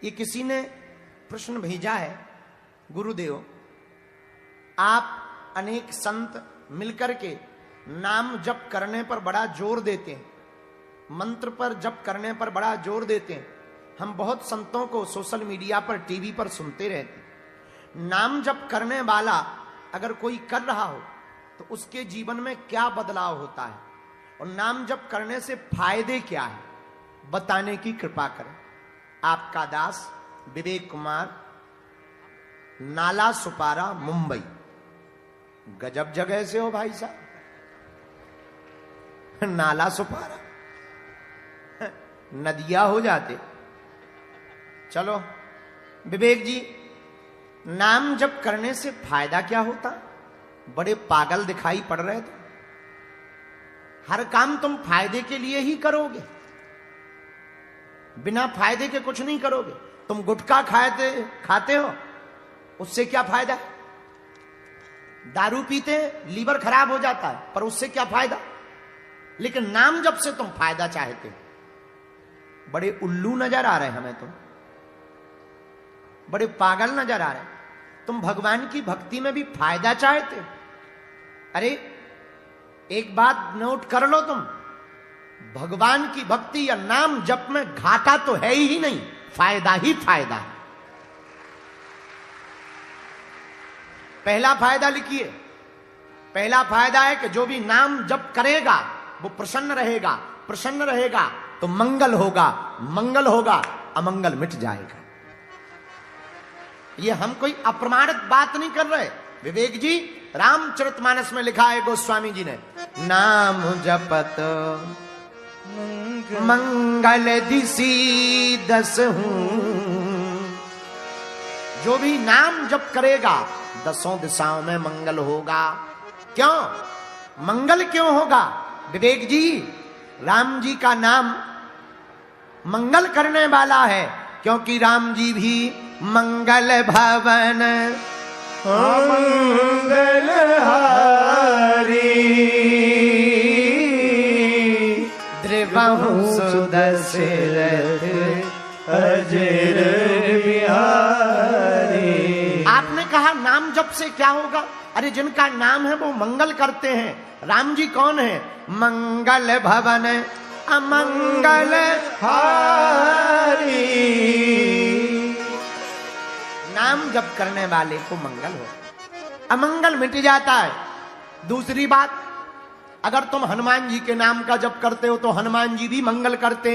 ये किसी ने प्रश्न भेजा है, गुरुदेव आप अनेक संत मिलकर के नाम जप करने पर बड़ा जोर देते हैं, मंत्र पर जप करने पर बड़ा जोर देते हैं। हम बहुत संतों को सोशल मीडिया पर, टीवी पर सुनते रहते हैं। नाम जप करने वाला अगर कोई कर रहा हो तो उसके जीवन में क्या बदलाव होता है और नाम जप करने से फायदे क्या है, बताने की कृपा करें। आपका दास विवेक कुमार, नाला सुपारा, मुंबई। गजब जगह से हो भाई साहब, नाला सुपारा, नदिया हो जाते। चलो विवेक जी, नाम जप करने से फायदा क्या होता? बड़े पागल दिखाई पड़ रहे थे। हर काम तुम फायदे के लिए ही करोगे, बिना फायदे के कुछ नहीं करोगे। तुम गुटखा खाते हो, उससे क्या फायदा है? दारू पीते लीवर खराब हो जाता है, पर उससे क्या फायदा? लेकिन नाम जप से तुम फायदा चाहते हो। बड़े उल्लू नजर आ रहे हमें, तुम बड़े पागल नजर आ रहे। तुम भगवान की भक्ति में भी फायदा चाहते हो। अरे एक बात नोट कर लो, तुम भगवान की भक्ति या नाम जप में घाटा तो है ही नहीं, फायदा ही फायदा है। पहला फायदा लिखिए। पहला फायदा है कि जो भी नाम जप करेगा वो प्रसन्न रहेगा। प्रसन्न रहेगा तो मंगल होगा, मंगल होगा अमंगल मिट जाएगा। ये हम कोई अप्रमाणित बात नहीं कर रहे। विवेक जी, रामचरितमानस में लिखा है गोस्वामी जी ने, नाम जपत मंगल दिसी दसहूं। जो भी नाम जप करेगा 10 दिशाओं में मंगल होगा। क्यों मंगल क्यों होगा? विवेक जी, राम जी का नाम मंगल करने वाला है, क्योंकि राम जी भी मंगल भवन मंगल हारी द्रिवहु सुदशरथ अजर बिहारी। आपने कहा नाम जप से क्या होगा? अरे जिनका नाम है वो मंगल करते हैं। राम जी कौन है? मंगल भवन अमंगल हारी। नाम जप करने वाले को मंगल हो, अमंगल मिट जाता है। दूसरी बात, अगर तुम हनुमान जी के नाम का जप करते हो तो हनुमान जी भी मंगल करते।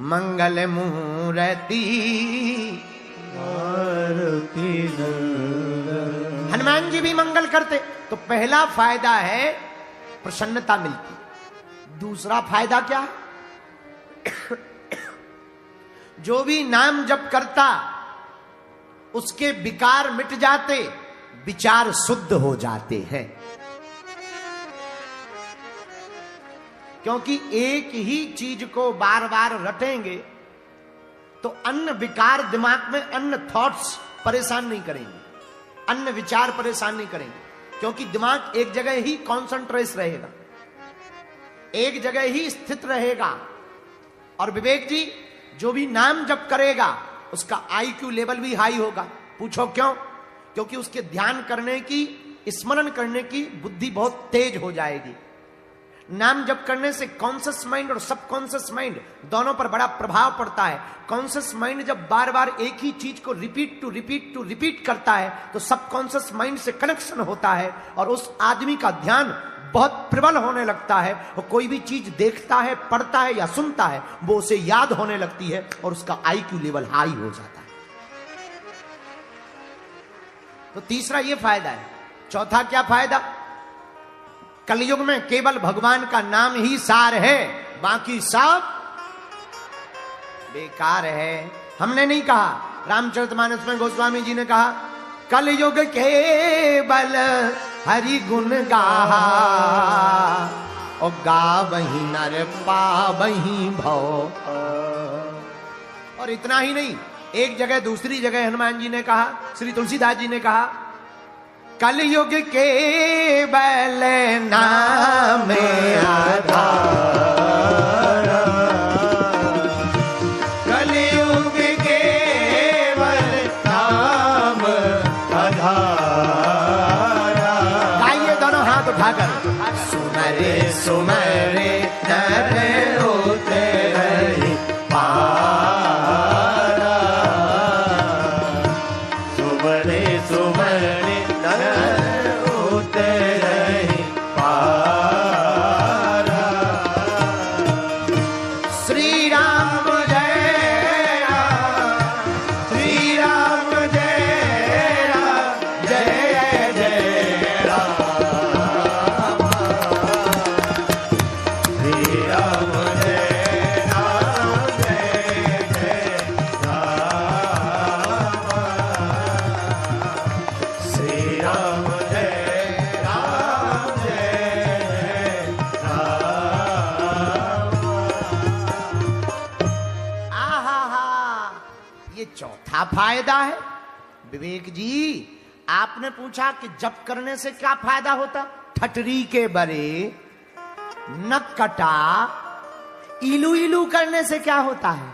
मंगल मूर्ति हनुमान जी भी मंगल करते। तो पहला फायदा है प्रसन्नता मिलती। दूसरा फायदा क्या? जो भी नाम जप करता उसके विकार मिट जाते, विचार शुद्ध हो जाते हैं। क्योंकि एक ही चीज को बार बार रटेंगे तो अन्य विकार दिमाग में, अन्य थॉट्स परेशान नहीं करेंगे, अन्य विचार परेशान नहीं करेंगे। क्योंकि दिमाग एक जगह ही कॉन्सेंट्रेट रहेगा, एक जगह ही स्थित रहेगा। और विवेक जी, जो भी नाम जप करेगा उसका IQ लेवल भी हाई होगा। पूछो क्यों? क्योंकि उसके ध्यान करने की, स्मरण करने की बुद्धि बहुत तेज हो जाएगी। नाम जप करने से कॉन्शियस माइंड और सबकॉन्शियस माइंड दोनों पर बड़ा प्रभाव पड़ता है। कॉन्शियस माइंड जब बार बार एक ही चीज को रिपीट करता है तो सबकॉन्शियस माइंड से कनेक्शन होता है और उस आदमी का ध्यान बहुत प्रबल होने लगता है। वो कोई भी चीज देखता है, पढ़ता है या सुनता है, वो उसे याद होने लगती है और उसका IQ लेवल हाई हो जाता है। तो तीसरा ये फायदा है। चौथा क्या फायदा? कलयुग में केवल भगवान का नाम ही सार है, बाकी सब बेकार है। हमने नहीं कहा, रामचरितमानस में गोस्वामी जी ने कहा, कलयुग केवल हरि गुण गाहा और गावहीं नर पावहीं भव। और इतना ही नहीं, एक जगह दूसरी जगह हनुमान जी ने कहा, श्री तुलसीदास जी ने कहा, कलयुग केवल नाम आधार, कलयुग के सुमरे नर उतरहि पारा। सुमरे सुमरे नर उतरहि पारा। श्री राम जय राम, श्री राम जय राम, जय जय राम। श्री राम जय राम, जय जय राम। श्री राम जय राम, जय राम। आहा, ये चौथा फायदा है। विवेक जी, आपने पूछा कि जप करने से क्या फायदा होता? ठटरी के बरे नक कटा, इलू इलू करने से क्या होता है?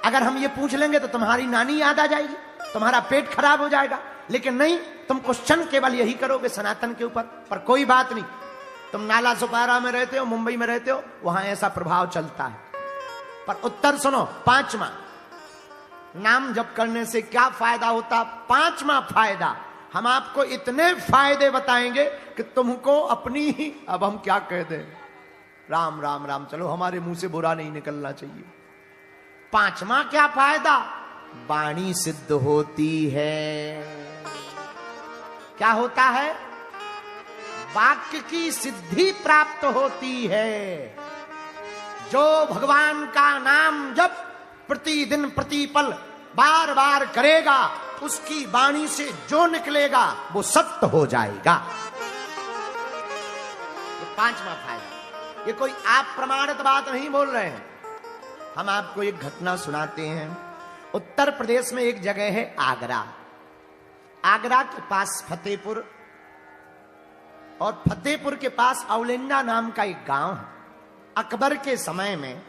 अगर हम ये पूछ लेंगे तो तुम्हारी नानी याद आ जाएगी, तुम्हारा पेट खराब हो जाएगा। लेकिन नहीं, तुम क्वेश्चन केवल यही करोगे सनातन के ऊपर। पर कोई बात नहीं, तुम नाला सुपारा में रहते हो, मुंबई में रहते हो, वहां ऐसा प्रभाव चलता है। पर उत्तर सुनो, पांचवा, नाम जप करने से क्या फायदा होता? पांचवा फायदा, हम आपको इतने फायदे बताएंगे कि तुमको अपनी ही, अब हम क्या कह दें, राम राम राम, चलो हमारे मुंह से बुरा नहीं निकलना चाहिए। पांचवा क्या फायदा? वाणी सिद्ध होती है। क्या होता है? वाक्य की सिद्धि प्राप्त होती है। जो भगवान का नाम जप प्रतिदिन प्रतिपल बार बार करेगा, उसकी वाणी से जो निकलेगा वो सत्य हो जाएगा। ये पांचवा फायदा। ये कोई आप प्रमाणित बात नहीं बोल रहे हैं, हम आपको एक घटना सुनाते हैं। उत्तर प्रदेश में एक जगह है आगरा। आगरा के पास फतेहपुर, और फतेहपुर के पास औलिंडा नाम का एक गांव है। अकबर के समय में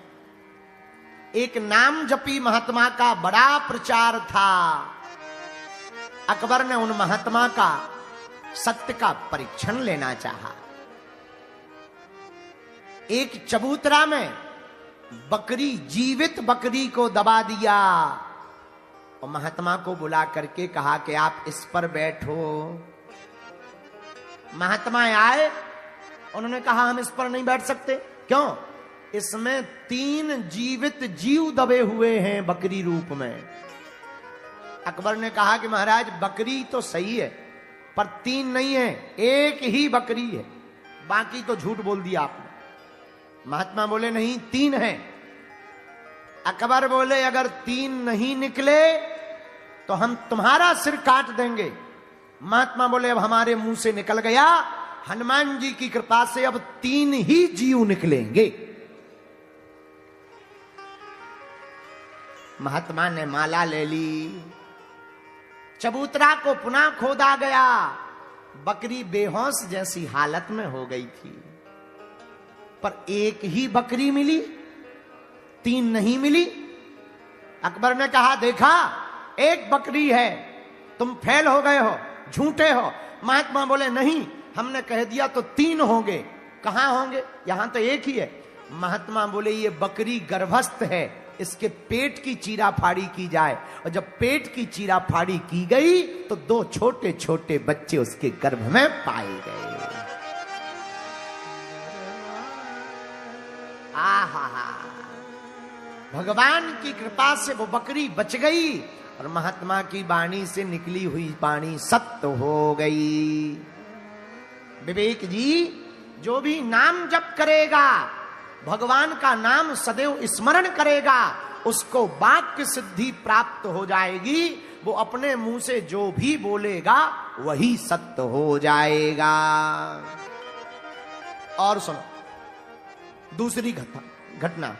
एक नाम जपी महात्मा का बड़ा प्रचार था। अकबर ने उन महात्मा का सत्य का परीक्षण लेना चाहा। एक चबूतरा में बकरी, जीवित बकरी को दबा दिया और महात्मा को बुला करके कहा कि आप इस पर बैठो। महात्मा आए, उन्होंने कहा हम इस पर नहीं बैठ सकते। क्यों? इसमें 3 जीवित जीव दबे हुए हैं बकरी रूप में। अकबर ने कहा कि महाराज बकरी तो सही है, पर 3 नहीं है, एक ही बकरी है, बाकी तो झूठ बोल दिया आपने। महात्मा बोले नहीं 3 है। अकबर बोले अगर 3 नहीं निकले तो हम तुम्हारा सिर काट देंगे। महात्मा बोले अब हमारे मुंह से निकल गया, हनुमान जी की कृपा से अब 3 ही जीव निकलेंगे। महात्मा ने माला ले ली, चबूतरा को पुनः खोदा गया। बकरी बेहोश जैसी हालत में हो गई थी, पर एक ही बकरी मिली, 3 नहीं मिली। अकबर ने कहा देखा, एक बकरी है, तुम फेल हो गए हो, झूठे हो। महात्मा बोले नहीं, हमने कह दिया तो 3 होंगे। कहां होंगे? यहां तो एक ही है। महात्मा बोले ये बकरी गर्भस्थ है, इसके पेट की चीरा फाड़ी की जाए। और जब पेट की चीरा फाड़ी की गई तो 2 छोटे छोटे बच्चे उसके गर्भ में पाए गए। आहा, भगवान की कृपा से वो बकरी बच गई और महात्मा की वाणी से निकली हुई वाणी सत्य हो गई। विवेक जी, जो भी नाम जप करेगा, भगवान का नाम सदैव स्मरण करेगा, उसको वाक्य सिद्धि प्राप्त हो जाएगी। वो अपने मुंह से जो भी बोलेगा वही सत्य हो जाएगा। और सुनो दूसरी घटना।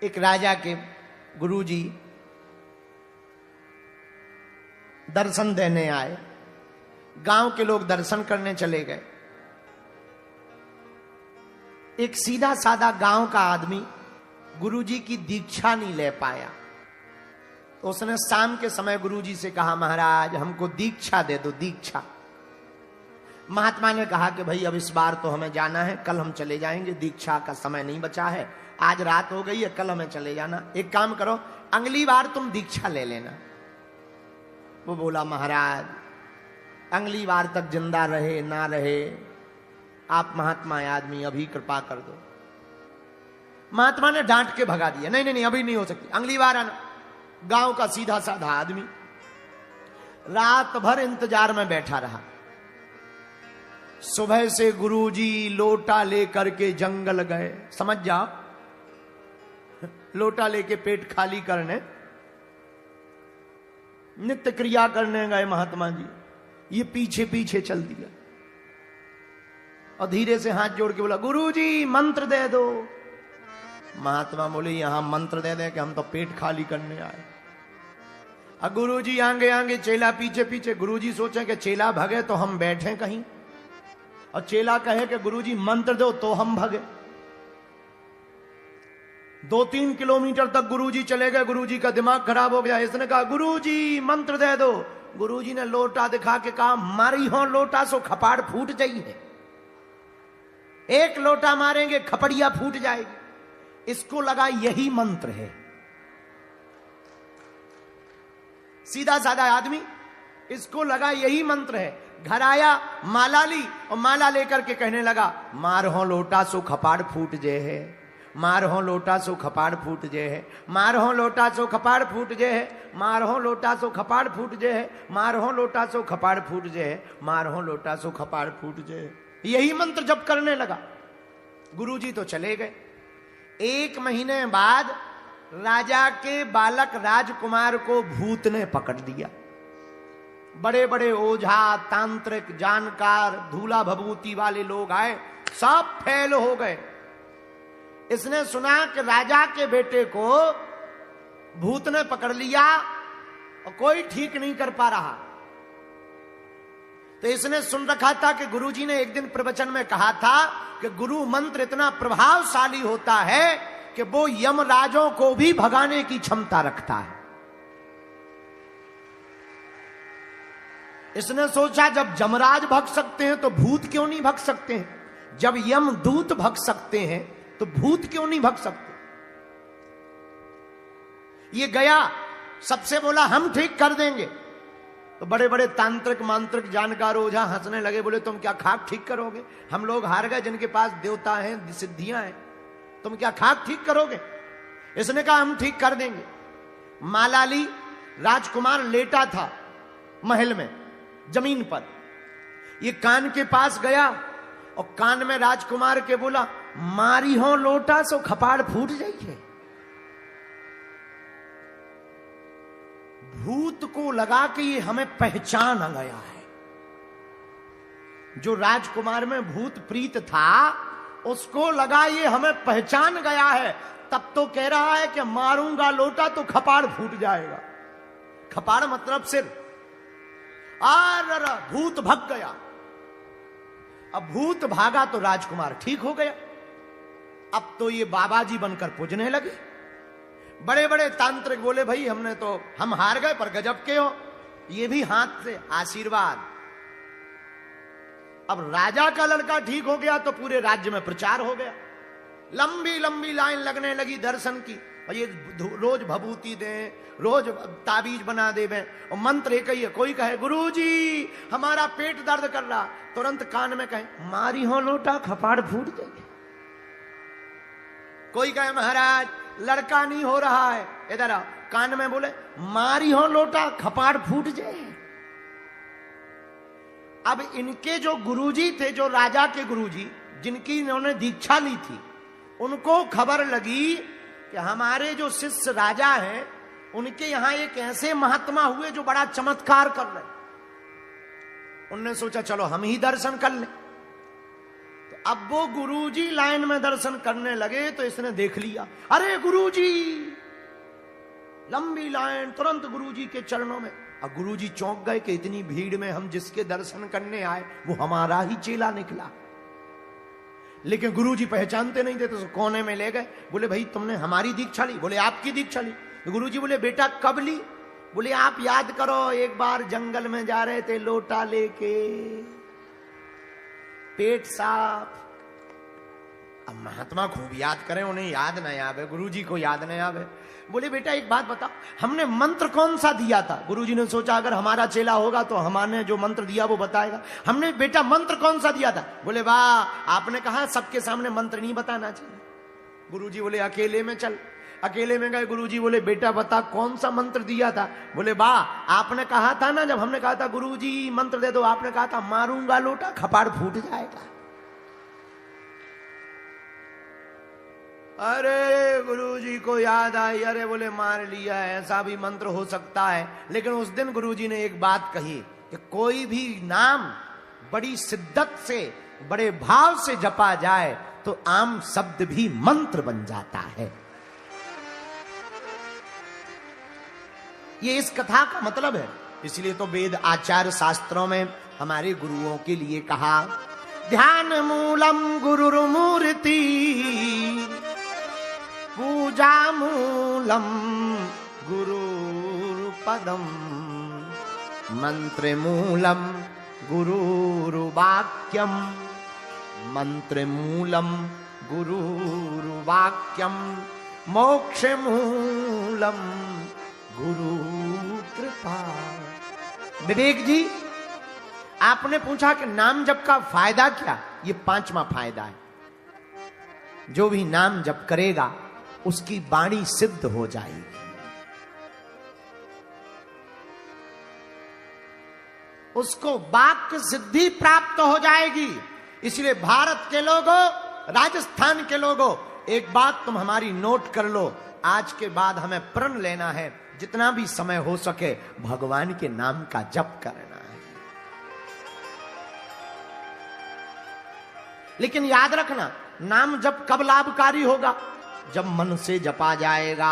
एक राजा के गुरुजी दर्शन देने आए। गांव के लोग दर्शन करने चले गए। एक सीधा साधा गांव का आदमी गुरुजी की दीक्षा नहीं ले पाया। तो उसने शाम के समय गुरुजी से कहा, महाराज हमको दीक्षा दे दो, दीक्षा। महात्मा ने कहा कि भाई अब इस बार तो हमें जाना है, कल हम चले जाएंगे, दीक्षा का समय नहीं बचा है, आज रात हो गई है, कल हमें चले जाना। एक काम करो, अगली बार तुम दीक्षा ले लेना। वो बोला, महाराज अगली बार तक जिंदा रहे ना रहे, आप महात्मा आदमी, अभी कृपा कर दो। महात्मा ने डांट के भगा दिया, नहीं नहीं नहीं, अभी नहीं हो सकती, अगली बार आना। गांव का सीधा साधा आदमी रात भर इंतजार में बैठा रहा। सुबह से गुरुजी लोटा लेकर के जंगल गए, समझ जाओ, लोटा लेके पेट खाली करने, नित्य क्रिया करने गए महात्मा जी। ये पीछे पीछे चल दिया और धीरे से हाथ जोड़ के बोला, गुरुजी मंत्र दे दो। महात्मा बोले, यहां मंत्र दे दे कि हम तो पेट खाली करने आए। अब गुरुजी आगे आगे, चेला पीछे पीछे। गुरुजी सोचे कि चेला भगे तो हम बैठे कहीं, और चेला कहे कि गुरुजी मंत्र दो तो हम भगे। 2-3 किलोमीटर तक गुरुजी चले गए। गुरुजी का दिमाग खराब हो गया। इसने कहा, गुरुजी मंत्र दे दो। गुरुजी ने लोटा दिखा के कहा, मारी हो लोटा सो खपाड़ फूट जाइए। एक लोटा मारेंगे खपड़िया फूट जाएगी। इसको लगा यही मंत्र है। सीधा साधा आदमी, इसको लगा यही मंत्र है। घर आया, माला ली और माला लेकर के कहने लगा, मार हो लोटा सो खपाड़ फूट जे है, मार हो लोटा सो खपाड़ फूट जे है, मार हो लोटा सो खपाड़ फूट जे है, मार हो लोटा सो खपाड़ फूट जे है, मार हो लोटा सो खपाड़ फूट जे है, मार हो लोटा सो खपाड़ फूट जे है। यही मंत्र जप करने लगा। गुरुजी तो चले गए। 1 महीने बाद राजा के बालक राजकुमार को भूत ने पकड़ दिया। बड़े बड़े ओझा, तांत्रिक, जानकार, धूला भभूति वाले लोग आए, सब फेल हो गए। इसने सुना कि राजा के बेटे को भूत ने पकड़ लिया और कोई ठीक नहीं कर पा रहा। तो इसने सुन रखा था कि गुरुजी ने एक दिन प्रवचन में कहा था कि गुरु मंत्र इतना प्रभावशाली होता है कि वो यमराजों को भी भगाने की क्षमता रखता है। इसने सोचा, जब यमराज भग सकते हैं तो भूत क्यों नहीं भग सकते हैं? जब यमदूत भग सकते हैं तो भूत क्यों नहीं भग सकते? ये गया, सबसे बोला हम ठीक कर देंगे। तो बड़े बड़े तांत्रिक, मांत्रिक, जानकार, ओझा हंसने लगे, बोले तुम क्या खाक ठीक करोगे? हम लोग हार गए जिनके पास देवता हैं, सिद्धियां हैं, तुम क्या खाक ठीक करोगे? इसने कहा हम ठीक कर देंगे। माला ली, राजकुमार लेटा था महल में जमीन पर। ये कान के पास गया और कान में राजकुमार के बोला, मारी हो लोटा सो खपाड़ फूट जाइए। भूत को लगा कि ये हमें पहचान आ गया है। जो राजकुमार में भूत प्रीत था उसको लगा ये हमें पहचान गया है। तब तो कह रहा है कि मारूंगा लोटा तो खपाड़ फूट जाएगा। खपाड़ मतलब सिर। भूत भग गया। अब भूत भागा तो राजकुमार ठीक हो गया। अब तो ये बाबा जी बनकर पूजने लगे। बड़े बड़े तांत्रिक बोले, भाई हम हार गए पर गजब के हो, ये भी हाथ से आशीर्वाद। अब राजा का लड़का ठीक हो गया तो पूरे राज्य में प्रचार हो गया। लंबी लंबी लाइन लगने लगी दर्शन की। और ये रोज भभूति दें, रोज ताबीज बना देवें और मंत्र एक ही है। कोई कहे गुरुजी हमारा पेट दर्द कर रहा, तुरंत कान में कहे मारी हो लोटा खपाड़ फूट जाए। कोई कहे महाराज लड़का नहीं हो रहा है, इधर आओ, कान में बोले मारी हो लोटा खपाड़ फूट जाए। अब इनके जो गुरुजी थे, जो राजा के गुरुजी जिनकी इन्होंने दीक्षा ली थी, उनको खबर लगी कि हमारे जो शिष्य राजा हैं उनके यहां एक ऐसे महात्मा हुए जो बड़ा चमत्कार कर रहे। उनने सोचा चलो हम ही दर्शन कर लें। तो अब वो गुरुजी लाइन में दर्शन करने लगे तो इसने देख लिया, अरे गुरुजी, लंबी लाइन, तुरंत गुरुजी के चरणों में। अब गुरुजी चौंक गए कि इतनी भीड़ में हम जिसके दर्शन करने आए वो हमारा ही चेला निकला। लेकिन गुरुजी पहचानते नहीं थे तो कोने में ले गए। बोले भाई तुमने हमारी दीक्षा ली? बोले आपकी दीक्षा ली। तो गुरुजी बोले बेटा कब ली? बोले आप याद करो, एक बार जंगल में जा रहे थे लोटा लेके, पेट साफ। अब महात्मा खूब याद करें, उन्हें याद नहीं आवे, गुरुजी को याद नहीं आवे। बोले बेटा एक बात बताओ, हमने मंत्र कौन सा दिया था? गुरुजी ने सोचा अगर हमारा चेला होगा तो हमारे जो मंत्र दिया वो बताएगा। हमने बेटा मंत्र कौन सा दिया था? बोले वाह, आपने कहा सबके सामने मंत्र नहीं बताना चाहिए। गुरुजी बोले अकेले में चल। अकेले में गए, गुरुजी बोले बेटा बता कौन सा मंत्र दिया था? बोले वाह, आपने कहा था ना, जब हमने कहा था गुरुजी मंत्र दे दो, आपने कहा था मारूंगा लोटा कपाड़ फूट जाएगा। अरे गुरुजी को याद आई, अरे बोले मार लिया, ऐसा भी मंत्र हो सकता है। लेकिन उस दिन गुरुजी ने एक बात कही कि कोई भी नाम बड़ी शिद्दत से, बड़े भाव से जपा जाए तो आम शब्द भी मंत्र बन जाता है। ये इस कथा का मतलब है। इसलिए तो वेद आचार्य शास्त्रों में हमारे गुरुओं के लिए कहा, ध्यान मूलम गुरुर्मूर्ति, पूजा मूलम गुरुपदम, मंत्र मूलम गुरुर्वाक्यम, मंत्र मूलम गुरुर्वाक्यम, मोक्ष मूलम गुरु कृपा। विवेक जी, आपने पूछा कि नाम जप का फायदा क्या? ये 5वां फायदा है। जो भी नाम जप करेगा उसकी वाणी सिद्ध हो जाएगी। उसको वाक्य सिद्धि प्राप्त हो जाएगी। इसलिए भारत के लोगों, राजस्थान के लोगों, एक बात तुम हमारी नोट कर लो, आज के बाद हमें प्रण लेना है, जितना भी समय हो सके भगवान के नाम का जप करना है। लेकिन याद रखना, नाम जप कब लाभकारी होगा? जब मन से जपा जाएगा,